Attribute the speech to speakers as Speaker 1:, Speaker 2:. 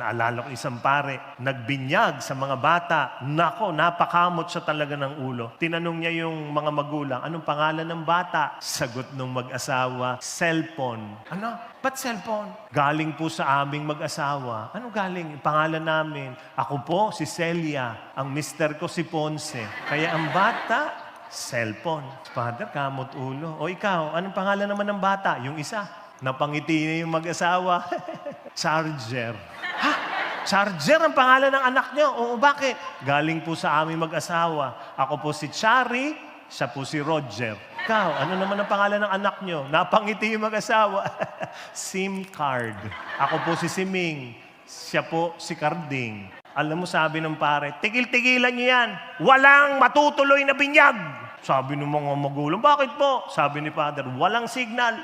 Speaker 1: Naalala ko isang pare, nagbinyag sa mga bata. Nako, napakamot siya talaga ng ulo. Tinanong niya yung mga magulang, anong pangalan ng bata? Sagot ng mag-asawa, cellphone. Ano? Ba't cellphone? Galing po sa aming mag-asawa. Ano galing? Pangalan namin. Ako po, si Celia. Ang mister ko, si Ponce. Kaya ang bata, cellphone. Father, kamot ulo. O ikaw, anong pangalan naman ng bata? Yung isa. Napangiti niya yung mag-asawa. Charger. Ha? Charger ang pangalan ng anak niyo? Oo, bakit? Galing po sa aming mag-asawa. Ako po si Chari, siya po si Roger. Ikaw, ano naman ang pangalan ng anak niyo? Napangiti yung mag-asawa. SIM card. Ako po si Siming. Siya po si Carding. Alam mo, sabi ng pare, tigil-tigilan niyo yan. Walang matutuloy na binyag. Sabi ng mga magulang, bakit po? Sabi ni Father, walang signal.